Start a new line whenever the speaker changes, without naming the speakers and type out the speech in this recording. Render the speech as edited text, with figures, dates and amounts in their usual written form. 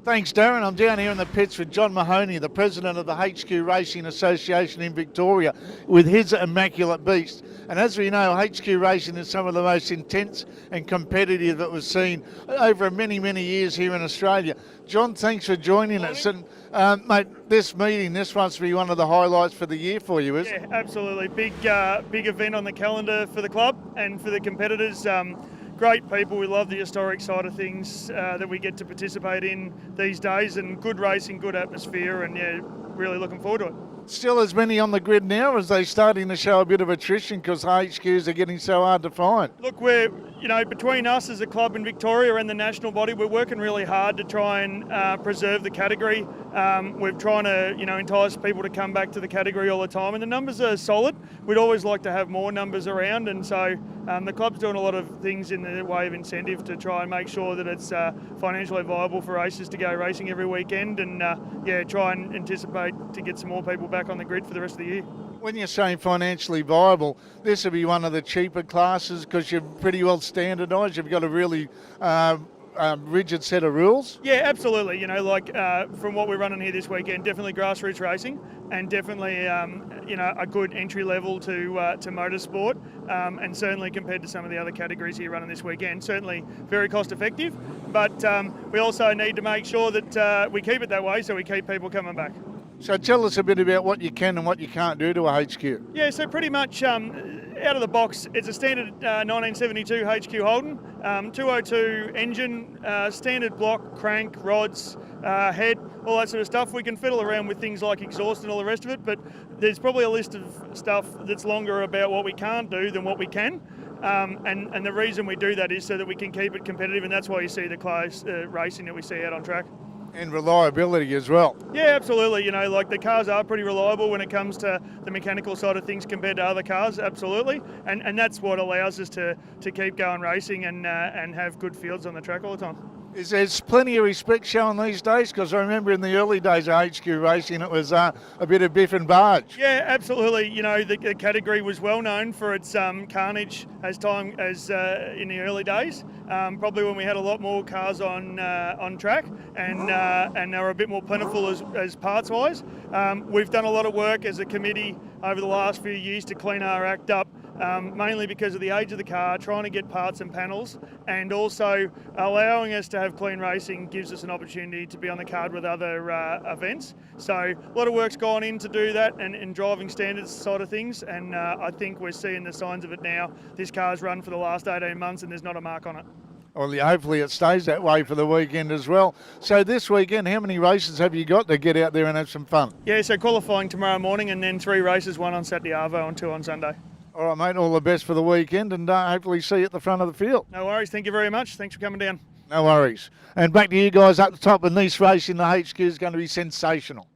Thanks, Darren. I'm down here in the pits with John Maloney, the president of the HQ Racing Association in Victoria, with his Immaculate Beast. And as we know, HQ Racing is some of the most intense and competitive that was seen over many, many years here in Australia. John, thanks for joining us. And mate, this must be one of the highlights for the year for you, isn't it?
Yeah, absolutely. Big event on the calendar for the club and for the competitors. Great people. We love the historic side of things that we get to participate in these days, and good racing, good atmosphere, and yeah, really looking forward to it.
Still as many on the grid now, as they starting to show a bit of attrition because HQs are getting so hard to find?
Look, we're, between us as a club in Victoria and the national body, we're working really hard to try and preserve the category. We're trying to, entice people to come back to the category all the time, and the numbers are solid. We'd always like to have more numbers around, and so the club's doing a lot of things in the way of incentive to try and make sure that it's financially viable for racers to go racing every weekend, and try and anticipate to get some more people back on the grid for the rest of the year.
When you're saying financially viable, this will be one of the cheaper classes because you're pretty well standardised. You've got a really rigid set of rules.
Yeah, absolutely. From what we're running here this weekend, definitely grassroots racing, and definitely a good entry level to motorsport, and certainly compared to some of the other categories here running this weekend, certainly very cost effective. But we also need to make sure that we keep it that way, so we keep people coming back.
So tell us a bit about what you can and what you can't do to a HQ.
Yeah, so pretty much out of the box, it's a standard 1972 HQ Holden, 202 engine, standard block, crank, rods, head, all that sort of stuff. We can fiddle around with things like exhaust and all the rest of it, but there's probably a list of stuff that's longer about what we can't do than what we can. And the reason we do that is so that we can keep it competitive, and that's why you see the close racing that we see out on track.
And reliability as well.
Yeah, absolutely. The cars are pretty reliable when it comes to the mechanical side of things compared to other cars, absolutely. And that's what allows us to keep going racing and have good fields on the track all the time.
There's plenty of respect shown these days, because I remember in the early days of HQ racing it was a bit of biff and barge.
Yeah, absolutely. The category was well known for its carnage as in the early days. Probably when we had a lot more cars on track, and they were a bit more plentiful as parts wise. We've done a lot of work as a committee over the last few years to clean our act up. Mainly because of the age of the car, trying to get parts and panels, and also allowing us to have clean racing gives us an opportunity to be on the card with other events. So a lot of work's gone in to do that, and driving standards side of things, and I think we're seeing the signs of it now. This car's run for the last 18 months and there's not a mark on it.
Well, hopefully it stays that way for the weekend as well. So this weekend, how many races have you got to get out there and have some fun?
Yeah, so qualifying tomorrow morning, and then 3 races, 1 on Saturday Arvo and 2 on Sunday.
All right, mate, all the best for the weekend, and hopefully see you at the front of the field.
No worries, thank you very much. Thanks for coming down.
No worries. And back to you guys up the top, and this race in the HQ is going to be sensational.